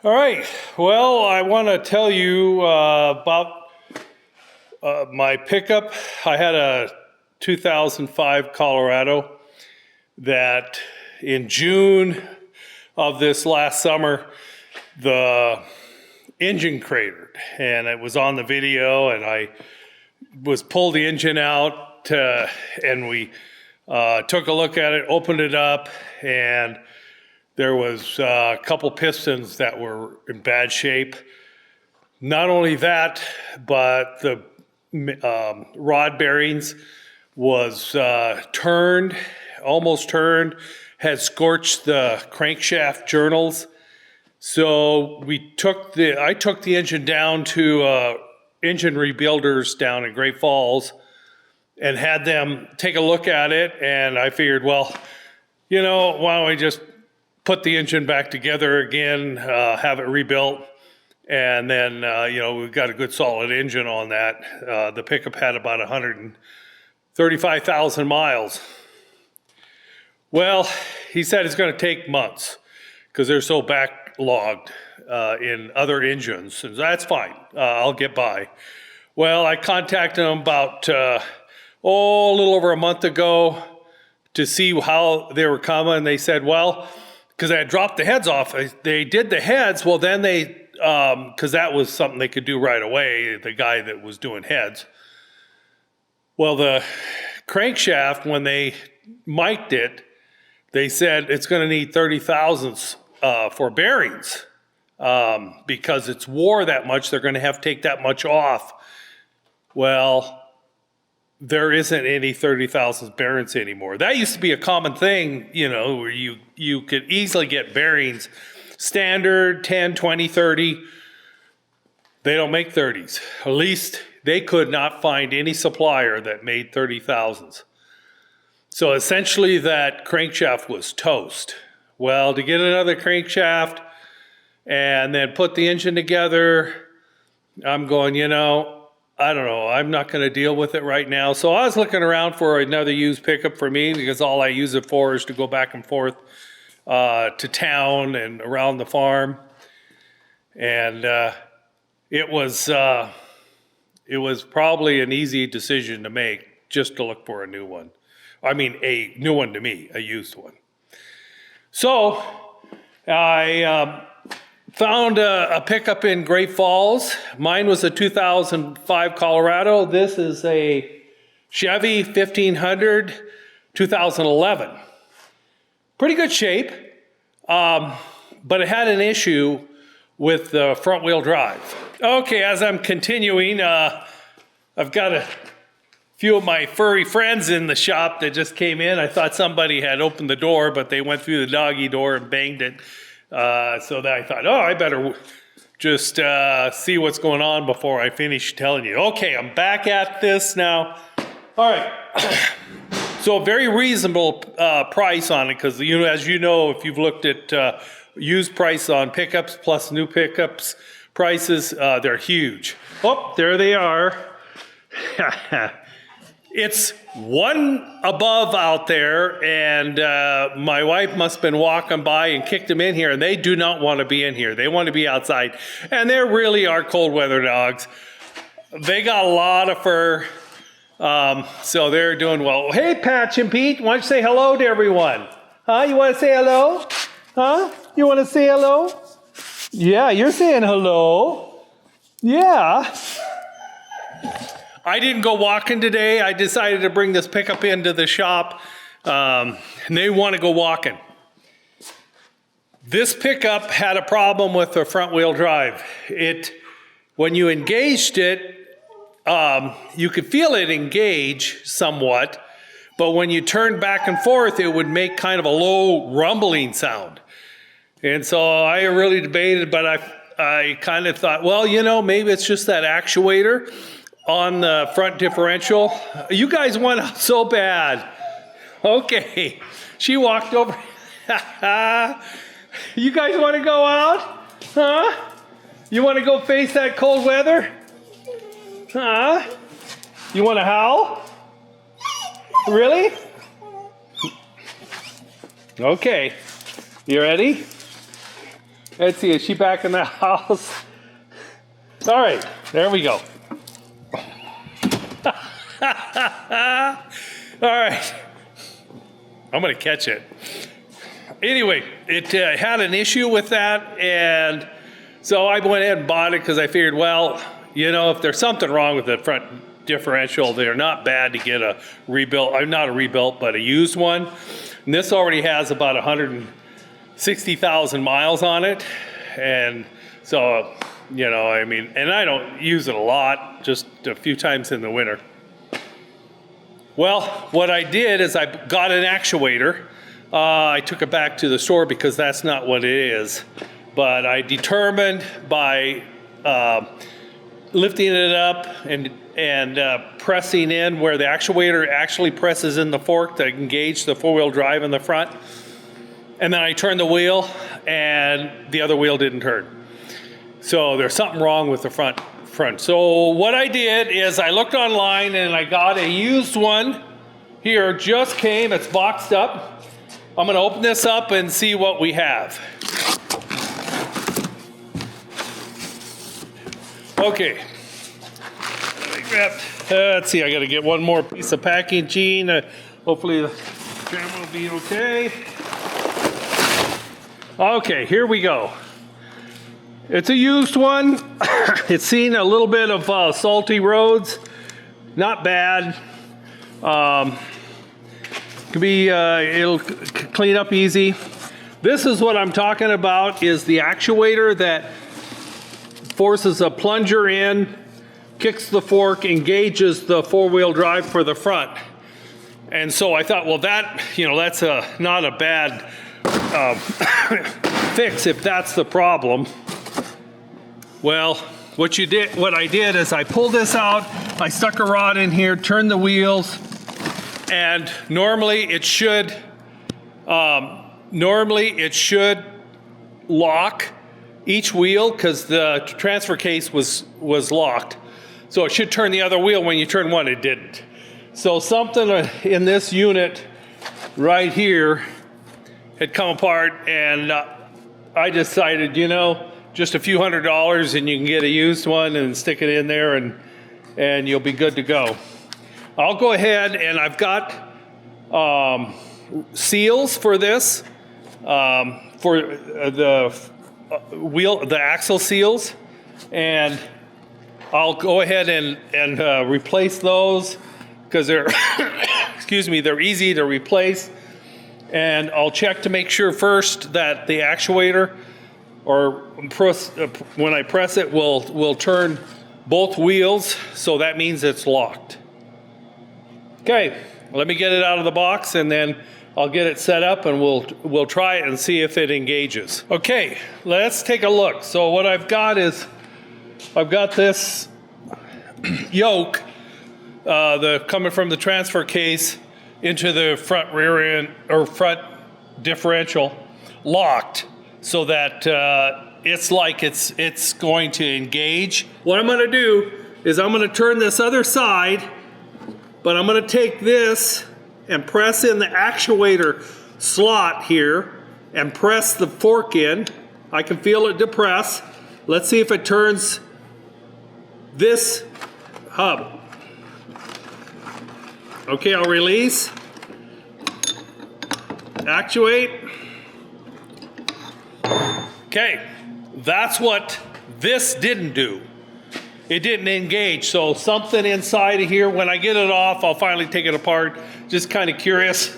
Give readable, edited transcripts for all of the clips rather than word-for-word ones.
All right, well, I want to tell you about my pickup. I had a 2005 Colorado that in June of this last summer, the engine cratered, and it was on the video, and I was pulled the engine out and we took a look at it, opened it up, and there was a couple pistons that were in bad shape. Not only that, but the rod bearings was almost turned, had scorched the crankshaft journals. So I took the engine down to engine rebuilders down in Great Falls and had them take a look at it. And I figured, well, why don't we just put the engine back together again, have it rebuilt, and then, we've got a good solid engine on that. The pickup had about 135,000 miles. Well, he said it's going to take months because they're so backlogged in other engines, and that's fine. I'll get by. Well, I contacted them about, a little over a month ago to see how they were coming. They said, well, because I had dropped the heads off. They did the heads. Well, then because that was something they could do right away, the guy that was doing heads. Well, the crankshaft, when they mic'd it, they said it's going to need 30 thousandths for bearings. Because it's wore that much, they're going to have to take that much off. Well, there isn't any 30 thousandths bearings anymore. That used to be a common thing, where you could easily get bearings standard 10, 20, 30. They don't make 30s. At least they could not find any supplier that made 30 thousandths. So essentially that crankshaft was toast. Well, to get another crankshaft and then put the engine together, I'm going, I don't know. I'm not going to deal with it right now. So I was looking around for another used pickup for me because all I use it for is to go back and forth to town and around the farm. And it was probably an easy decision to make just to look for a new one. I mean, a new one to me, a used one. So I found a pickup in Great Falls. Mine was a 2005 Colorado. This is a Chevy 1500 2011. Pretty good shape, but it had an issue with the front wheel drive. Okay, as I'm continuing, I've got a few of my furry friends in the shop that just came in. I thought somebody had opened the door, but they went through the doggy door and banged it. So that I thought, I better just see what's going on before I finish telling you. Okay, I'm back at this now. All right. So a very reasonable price on it because, as you know, if you've looked at used price on pickups plus new pickups prices, they're huge. Oh, there they are. It's one above out there, and my wife must have been walking by and kicked them in here, and they do not want to be in here. They want to be outside, and they really are cold weather dogs. They got a lot of fur, so they're doing well. Hey, Patch and Pete, why don't you say hello to everyone? Huh? You want to say hello? Huh? You want to say hello? Yeah, you're saying hello. Yeah. I didn't go walking today. I decided to bring this pickup into the shop, and they want to go walking. This pickup had a problem with the front wheel drive. When you engaged it, you could feel it engage somewhat, but when you turned back and forth, it would make kind of a low rumbling sound. And so I really debated, but I kind of thought, well, maybe it's just that actuator on the front differential. You guys want out so bad. Okay. She walked over. You guys want to go out? Huh? You want to go face that cold weather? Huh? You want to howl? Really? Okay. You ready? Let's see, is she back in the house? All right, there we go. All right, I'm gonna catch it. Anyway, it had an issue with that, and so I went ahead and bought it because I figured, well, you know, if there's something wrong with the front differential, they're not bad to get a rebuilt, not a rebuilt, but a used one. And this already has about 160,000 miles on it, and so, you know, I mean, and I don't use it a lot, just a few times in the winter. Well, what I did is I got an actuator. I took it back to the store because that's not what it is. But I determined by lifting it up and pressing in where the actuator actually presses in the fork to engage the four-wheel drive in the front. And then I turned the wheel and the other wheel didn't turn. So there's something wrong with the front. So what I did is I looked online and I got a used one here, just came, it's boxed up. I'm gonna open this up and see what we have. Okay, let's see, I gotta get one more piece of packaging. Hopefully the camera will be okay. Okay, here we go. It's a used one. It's seen a little bit of salty roads. Not bad. Could be, it'll clean up easy. This is what I'm talking about, is the actuator that forces a plunger in, kicks the fork, engages the four-wheel drive for the front. And so I thought, well, that, you know, that's not a bad fix if that's the problem. Well, what I did is I pulled this out, I stuck a rod in here, turned the wheels, and normally it should lock each wheel because the transfer case was locked. So it should turn the other wheel. When you turn one, it didn't. So something in this unit right here had come apart, and I decided, you know, just a few $100s and you can get a used one and stick it in there and you'll be good to go. I'll go ahead, and I've got seals for this, for the axle seals, and I'll go ahead and replace those because they're, excuse me, they're easy to replace. And I'll check to make sure first that the actuator, or when I press it, will turn both wheels, so that means it's locked. Okay, let me get it out of the box and then I'll get it set up and we'll try it and see if it engages. Okay, let's take a look. So what I've got is, I've got this yoke coming from the transfer case into the front rear end, or front differential, locked, so that it's like it's going to engage. What I'm gonna do is I'm gonna turn this other side, but I'm gonna take this and press in the actuator slot here and press the fork in. I can feel it depress. Let's see if it turns this hub. Okay, I'll release, actuate. Okay, that's what this didn't do. It didn't engage, so something inside of here, when I get it off, I'll finally take it apart. Just kind of curious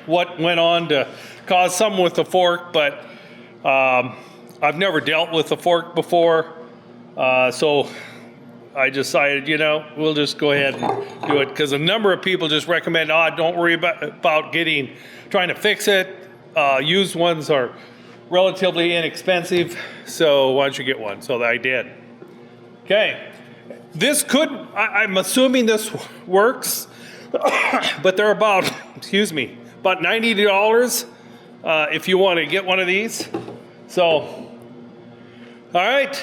what went on to cause something with the fork, but I've never dealt with the fork before, so I decided, you know, we'll just go ahead and do it, because a number of people just recommend, don't worry about trying to fix it. Used ones are relatively inexpensive, so why don't you get one? So I did. Okay, I'm assuming this works, but they're about, about $90 if you want to get one of these. So, all right.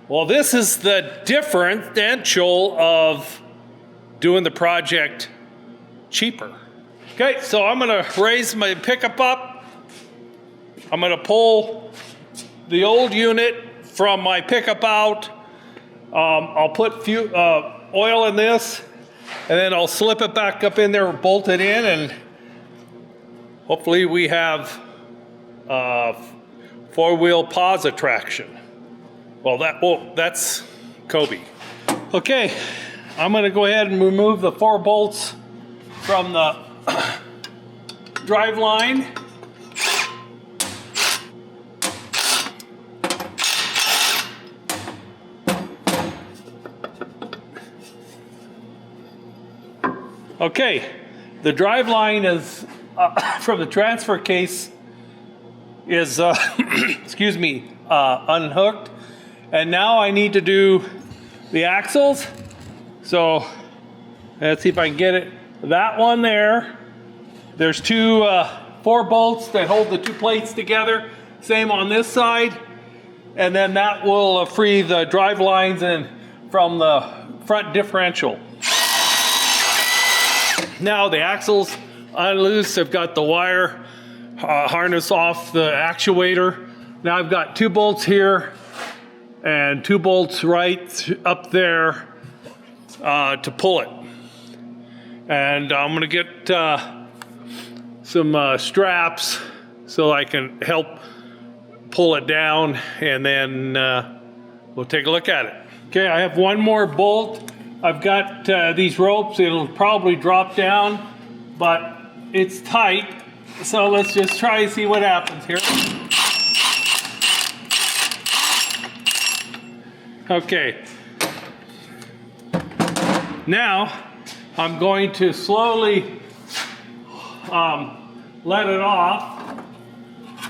Well, this is the differential of doing the project cheaper. Okay, so I'm gonna raise my pickup up, I'm gonna pull the old unit from my pickup out. I'll put oil in this, and then I'll slip it back up in there, bolt it in, and hopefully we have four-wheel pause traction. Well, that's Kobe. Okay, I'm gonna go ahead and remove the 4 bolts from the drive line. Okay, the drive line is from the transfer case is excuse me, unhooked, and now I need to do the axles. So let's see if I can get it. That one there, there's 4 bolts that hold the 2 plates together. Same on this side, and then that will free the drive lines and from the front differential. Now the axles unloose. I've got the wire harness off the actuator. Now I've got 2 bolts here and 2 bolts right up there to pull it. And I'm gonna get some straps so I can help pull it down, and then we'll take a look at it. Okay, I have 1 more bolt. I've got these ropes. It'll probably drop down, but it's tight. So let's just try and see what happens here. Okay. Now I'm going to slowly let it off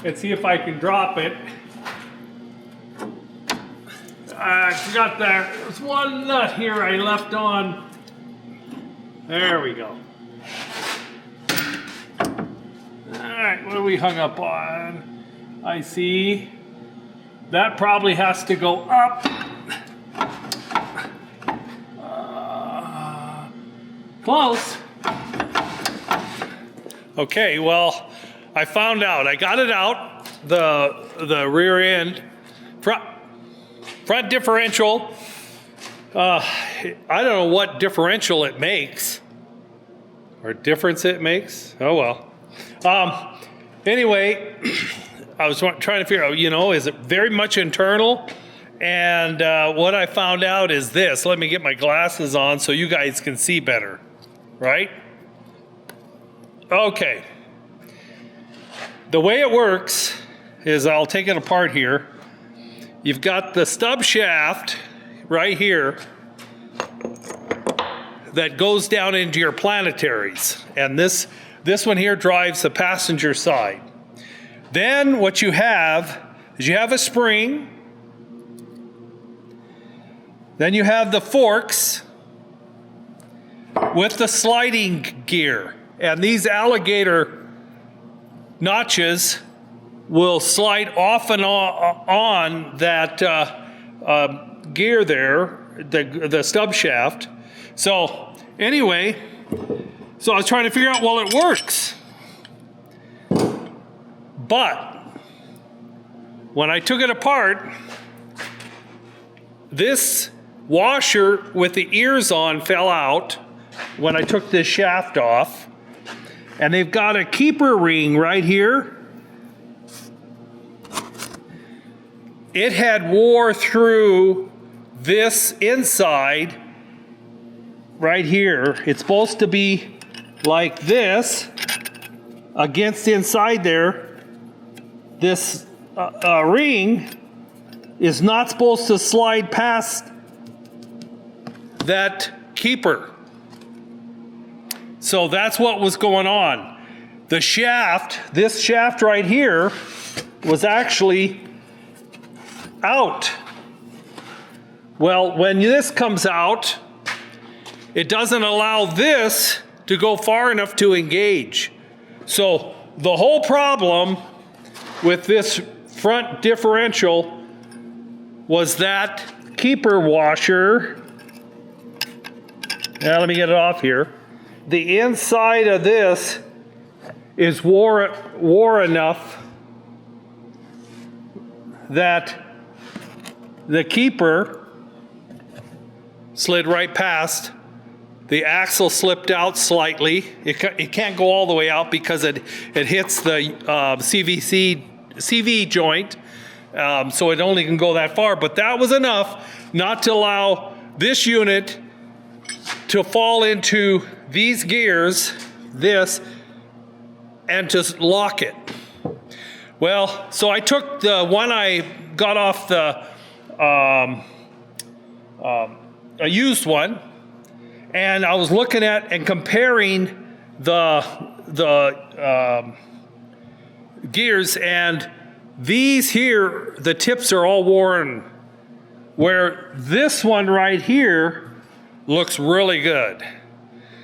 and see if I can drop it. I forgot there's 1 nut here I left on. There we go. Alright, what are we hung up on? I see. That probably has to go up. Close. Okay, well, I found out. I got it out. The rear end. Front differential, I don't know what differential it makes, or difference it makes, oh well. Anyway, I was trying to figure out, is it very much internal? And what I found out is this. Let me get my glasses on so you guys can see better, right? Okay. The way it works is, I'll take it apart here. You've got the stub shaft right here that goes down into your planetaries. And this one here drives the passenger side. Then what you have is you have a spring. Then you have the forks with the sliding gear. And these alligator notches will slide off and on that gear there, the stub shaft. So anyway, I was trying to figure out, well, it works. But when I took it apart, this washer with the ears on fell out when I took this shaft off. And they've got a keeper ring right here. It had wore through this inside right here. It's supposed to be like this against the inside there. This ring is not supposed to slide past that keeper. So that's what was going on. The shaft, this shaft right here, was actually out. Well, when this comes out, it doesn't allow this to go far enough to engage. So the whole problem with this front differential was that keeper washer. Now let me get it off here. The inside of this is wore enough that the keeper slid right past. The axle slipped out slightly. It can't go all the way out because it hits the CV joint, so it only can go that far. But that was enough not to allow this unit to fall into these gears, and just lock it. Well, so I took the one I got off the a used one, and I was looking at and comparing the gears, and these here, the tips are all worn, where this one right here looks really good.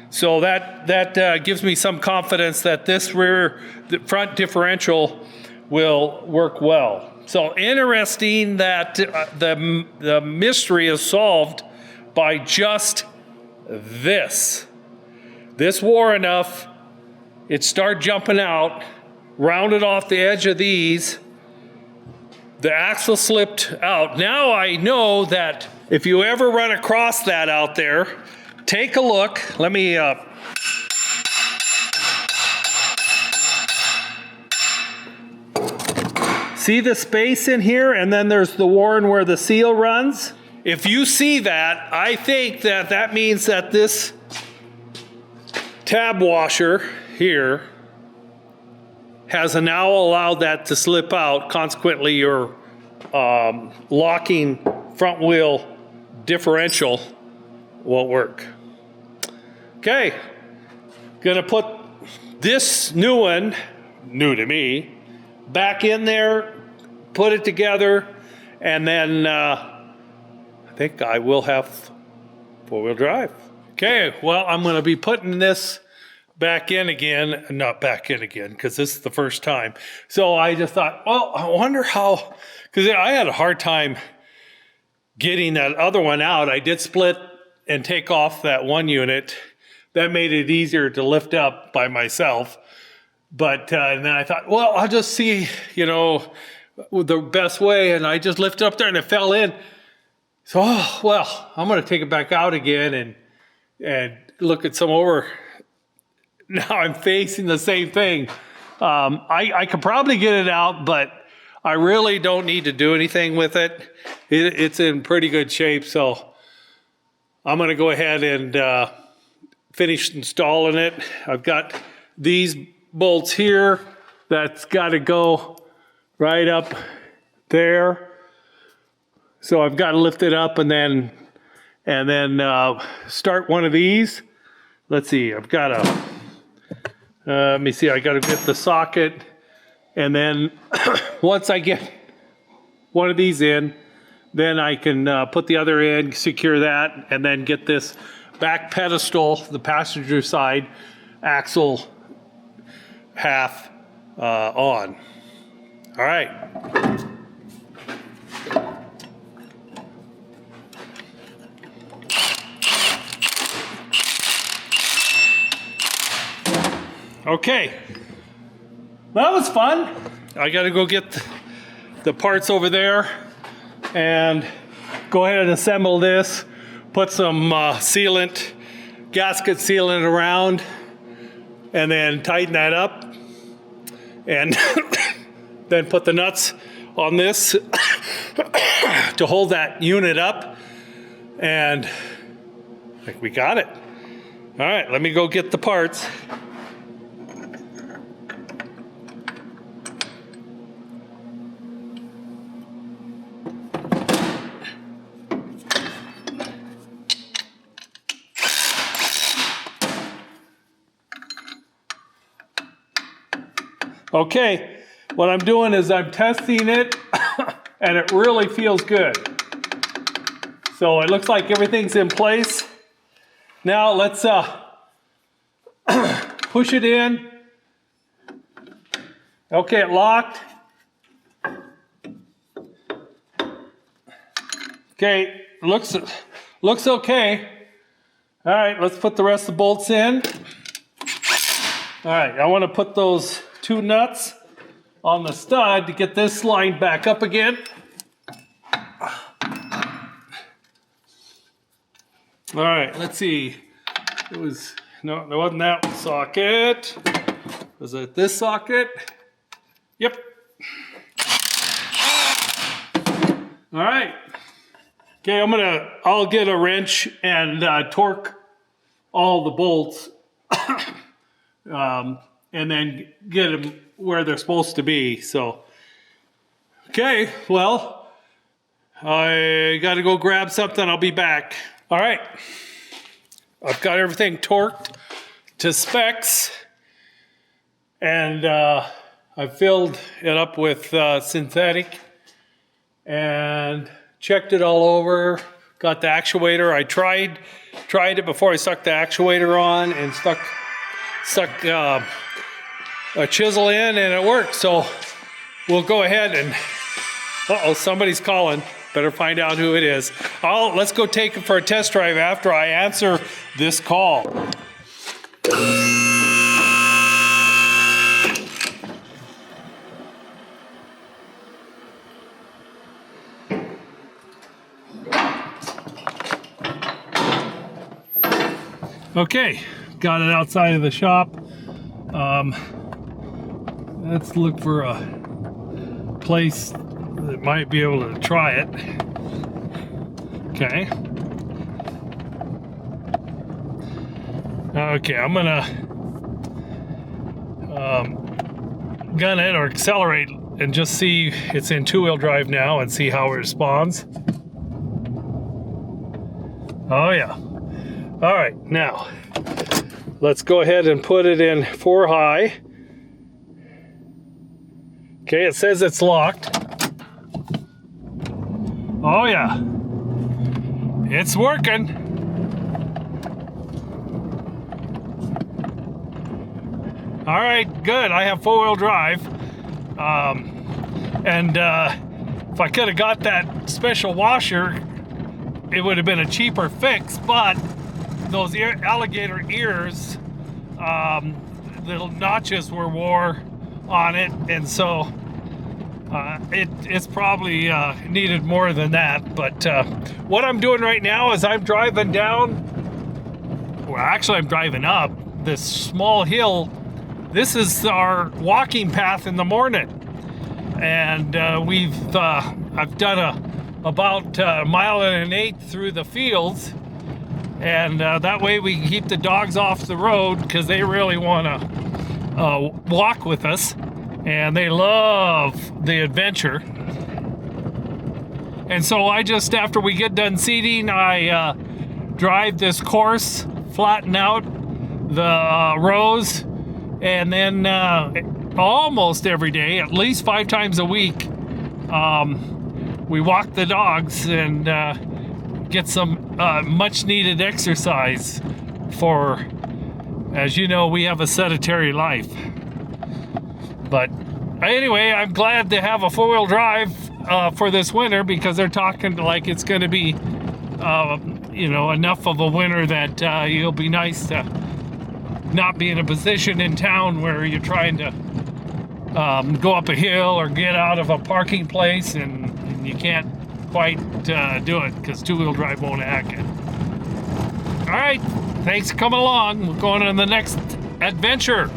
So that gives me some confidence that this the front differential will work well. So interesting that the mystery is solved by just this. This wore enough, it started jumping out, rounded off the edge of these, the axle slipped out. Now I know that if you ever run across that out there, take a look. Let me see the space in here, and then there's the worn where the seal runs. If you see that, I think that means that this tab washer here has now allowed that to slip out. Consequently, your locking front wheel differential won't work. Okay, gonna put this new one, new to me, back in there, put it together, and then I think I will have four-wheel drive. Okay, well, I'm gonna be putting this back in again, not back in again, because this is the first time. So I just thought, well, I wonder how, because I had a hard time getting that other one out. I did split and take off that one unit. That made it easier to lift up by myself. But and then I thought, well, I'll just see, the best way. And I just lifted up there and it fell in. So, well, I'm going to take it back out again and look at some over. Now I'm facing the same thing. I could probably get it out, but I really don't need to do anything with it. It's in pretty good shape. So I'm going to go ahead and finish installing it. I've got these bolts here. That's got to go right up there. So I've got to lift it up and then start one of these. Let's see, I've got to, let me see, I got to get the socket, and then once I get one of these in, then I can put the other in, secure that, and then get this back pedestal, the passenger side axle half on. All right. Okay, that was fun. I gotta go get the parts over there and go ahead and assemble this, put some sealant, gasket sealant around, and then tighten that up, and then put the nuts on this to hold that unit up, and I think we got it. All right, let me go get the parts. Okay, what I'm doing is I'm testing it and it really feels good. So it looks like everything's in place. Now let's push it in. Okay, it locked. Okay, looks okay. All right, let's put the rest of the bolts in. All right, I want to put those two nuts on the stud to get this lined back up again. All right, let's see. It was, no, there wasn't that socket. Was it this socket? Yep. All right. Okay, I'll get a wrench and torque all the bolts and then get them where they're supposed to be. So, okay, well, I got to go grab something. I'll be back. All right. I've got everything torqued to specs, and I filled it up with synthetic and checked it all over. Got the actuator. I tried it before I stuck the actuator on and stuck a chisel in, and it worked. So we'll go ahead and, somebody's calling. Better find out who it is. Let's go take it for a test drive after I answer this call. Okay, got it outside of the shop. Let's look for a place that might be able to try it. Okay. Okay, I'm gonna gun it or accelerate and just see. It's in two-wheel drive now and see how it responds. Oh yeah. All right, now let's go ahead and put it in 4 high. Okay, it says it's locked. Oh yeah, it's working. All right, good. I have 4-wheel drive, and if I could have got that special washer, it would have been a cheaper fix. But those alligator ears, little notches were wore on it, and so it's probably needed more than that. But what I'm doing right now is I'm driving down, well actually I'm driving up this small hill. This is our walking path in the morning, and I've done about a mile and 1/8 through the fields, and that way we can keep the dogs off the road because they really want to walk with us, and they love the adventure. And so I just, after we get done seeding, I drive this course, flatten out the rows, and then almost every day, at least 5 times a week, we walk the dogs and get some much needed exercise for, as you know, we have a sedentary life. But anyway, I'm glad to have a 4-wheel drive for this winter, because they're talking like it's going to be, enough of a winter that it'll be nice to not be in a position in town where you're trying to go up a hill or get out of a parking place and you can't quite do it because 2-wheel drive won't hack it. All right, thanks for coming along. We're going on the next adventure.